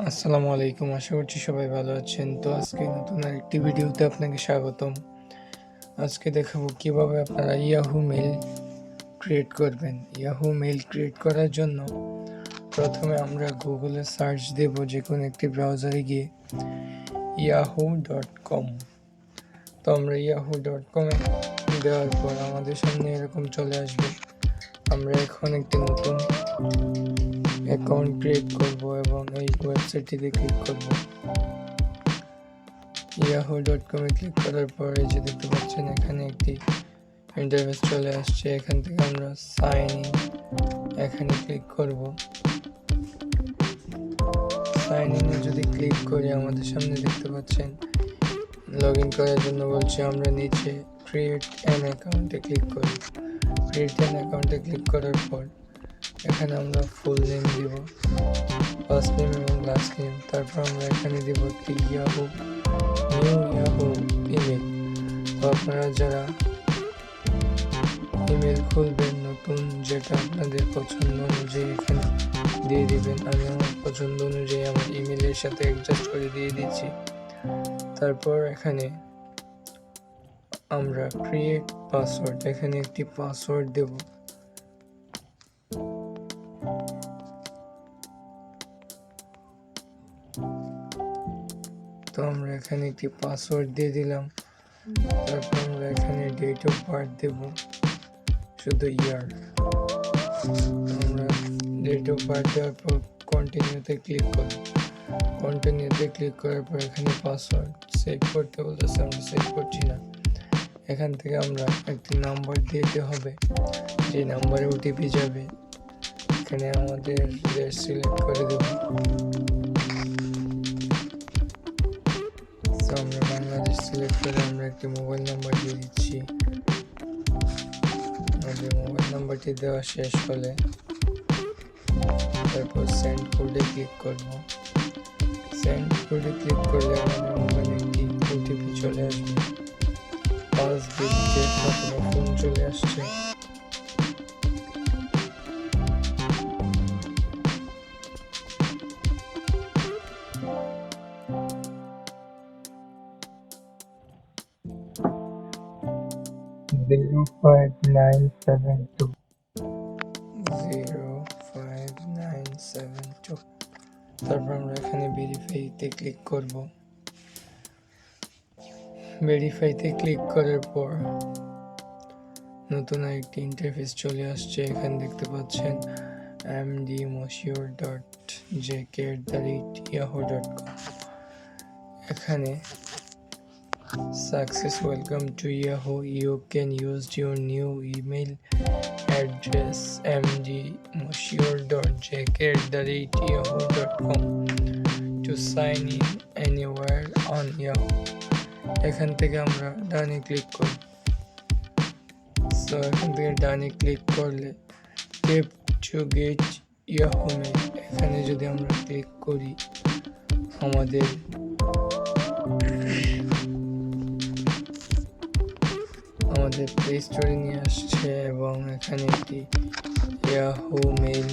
আসসালামু আলাইকুম, আশা করছি সবাই ভালো আছেন। তো আজকে নতুন আরেকটি ভিডিওতে আপনাকে স্বাগতম। আজকে দেখাবো কিভাবে আপনারা ইয়াহু মেইল ক্রিয়েট করবেন। ইয়াহু মেইল ক্রিয়েট করার জন্য প্রথমে আমরা গুগলে সার্চ দেব, যে কোনো একটি ব্রাউজারে গিয়ে yahoo.com। তো আমরা yahoo.com দেওয়ার পর আমাদের সামনে এরকম চলে আসবে। আমরা এখন একটি নতুন অ্যাকাউন্ট ক্রিয়েট করব এবং এই ওয়েবসাইটটিতে ক্লিক করব। yahoo.com এ ক্লিক করার পর এই যে দেখতে পাচ্ছেন এখানে একটি ইন্টারফেস চলে আসছে। এখান থেকে আমরা সাইন ইন এখানে ক্লিক করব। সাইন ইনে যদি ক্লিক করি আমাদের সামনে দেখতে পাচ্ছেন লগ ইন করার জন্য বলছে। আমরা নিচে ক্রিয়েট অ্যান অ্যাকাউন্টে ক্লিক করি। ক্রিয়েট অ্যান অ্যাকাউন্টে ক্লিক করার পর এখানে আমরা ফুল নেম দিব, ফার্স্ট নেম এবং লাস্ট নেম। তারপর আমরা এখানে দিব একটি নিউ ইয়াহু ইমেল। তো আপনারা যারা ইমেল খুলবেন নতুন, যেটা আপনাদের পছন্দ অনুযায়ী এখানে দিয়ে দিবেন। আমি আমার পছন্দ অনুযায়ী আমার ইমেলের সাথে অ্যাডজাস্ট করে দিয়ে দিচ্ছি। তারপর এখানে আমরা ক্রিয়েট পাসওয়ার্ড, এখানে একটি পাসওয়ার্ড দেব। তো আমরা এখানে একটি পাসওয়ার্ড দিয়ে দিলাম। তারপর আমরা এখানে ডেট অফ বার্থ দেব, শুধু ইয়ার। আমরা ডেট অফ বার্থ দেওয়ার পর কন্টিনিউতে ক্লিক করব। কন্টিনিউতে ক্লিক করার পর এখানে পাসওয়ার্ড সেভ করতে বলতেছে, আমরা সেভ করছি না। এখান থেকে আমরা একটি নাম্বার দিতে হবে, যে নাম্বারে ওটিপি যাবে। এখানে আমাদের দেশ সিলেক্ট করে দেব। আমরা বাংলাদেশ সিলেক্ট করে আমরা একটি মোবাইল নাম্বার দিয়ে দিচ্ছি। আমাদের মোবাইল নাম্বারটি দেওয়া শেষ হলে তারপর সেন্ড কোডে ক্লিক করব। সেন্ড কোডে ক্লিক করলে আমাদের মোবাইলে একটি ওটিপি চলে আসবে। 5 ডিজিটের অথবা ফোন চলে আসছে। Zero 0597205972। তারপর আমরা এখানে ভেরিফাইতে ক্লিক করব। ভেরিফাইতে ক্লিক করার পর নতুন আরেকটি ইন্টারফেস চলে আসছে। এখানে দেখতে পাচ্ছেন MD MUSHIUR.JK@yahoo.com। এখানে Success, welcome to Yahoo. You can use your new email address mdmushiur.jk@yahoo.com to sign in anywhere on Yahoo. এখান থেকে আমরা ডানে ক্লিক করি। সো এখান থেকে ডানে ক্লিক করলে tap to get Yahoo mail, এখানে যদি আমরা ক্লিক করি আমাদের প্লে স্টোরে নিয়ে আসছে এবং এখানে একটি ইয়াহু মেইল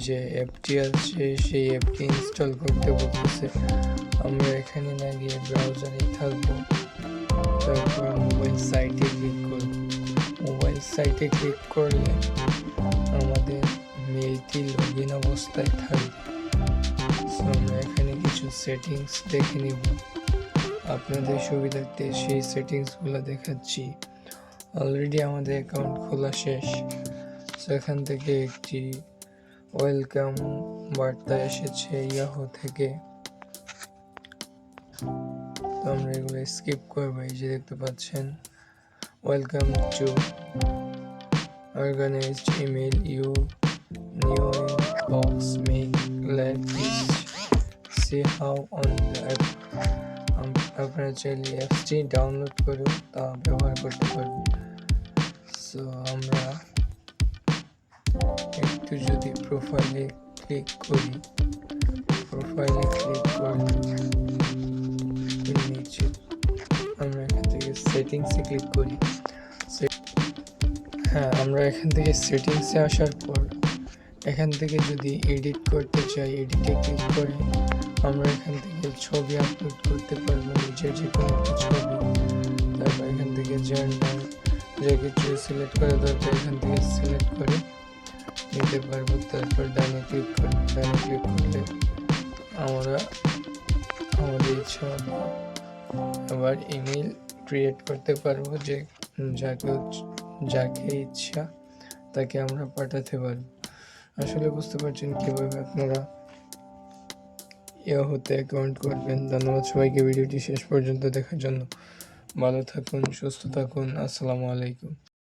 যে অ্যাপটি আছে সেই অ্যাপটি ইনস্টল করতে বলতেছে। আমরা এখানে না গিয়ে ব্রাউজারেই থাকবো। তারপর মোবাইল সাইটে ক্লিক করব। মোবাইল সাইটে ক্লিক করলে আমাদের মেইলটি লগ ইন অবস্থায় থাকবে। সো আমরা এখানে কিছু সেটিংস দেখে নিব। আপনাদের সুবিধার্থে সেই সেটিংসগুলো দেখাচ্ছি। অলরেডি আমাদের অ্যাকাউন্ট খোলা শেষ। সো এখান থেকে একটি ওয়েলকাম বার্তা এসেছে ইয়াহু থেকে। তো আমরা এগুলো স্কিপ করবো। এই যে দেখতে পাচ্ছেন welcome to organised email you new inbox make like this see how on the app. আপনারা চাইলে অ্যাপসটি ডাউনলোড করেও তা ব্যবহার করতে পারবেন। সো আমরা একটু যদি প্রোফাইলে ক্লিক করি, প্রোফাইলে ক্লিক করলে নিচে আমরা এখান থেকে সেটিংসে ক্লিক করি। আমরা এখান থেকে সেটিংসে আসার পর এখান থেকে যদি এডিট করতে চাই, এডিটে ক্লিক করে আমরা এখান থেকে ছবি আপলোড করতে পারবো, নিজের যে কোনো একটা ছবি। তারপর এখান থেকে যার নাম যা কিছু সিলেক্ট করা দরকার এখান থেকে সিলেক্ট করে নিতে পারবো। তারপর ডানে ক্লিক করলে আমরা আমাদের ইচ্ছা মতো আবার ইমেল ক্রিয়েট করতে পারবো, যে যাকে ইচ্ছা তাকে আমরা পাঠাতে পারবো। আসলে বুঝতে পারছেন কিভাবে আপনারা ইয়াহুতে অ্যাকাউন্ট করবেন। ধন্যবাদ সবাইকে ভিডিওটি শেষ পর্যন্ত দেখার জন্য। ভালো থাকুন, সুস্থ থাকুন। আসসালামু আলাইকুম।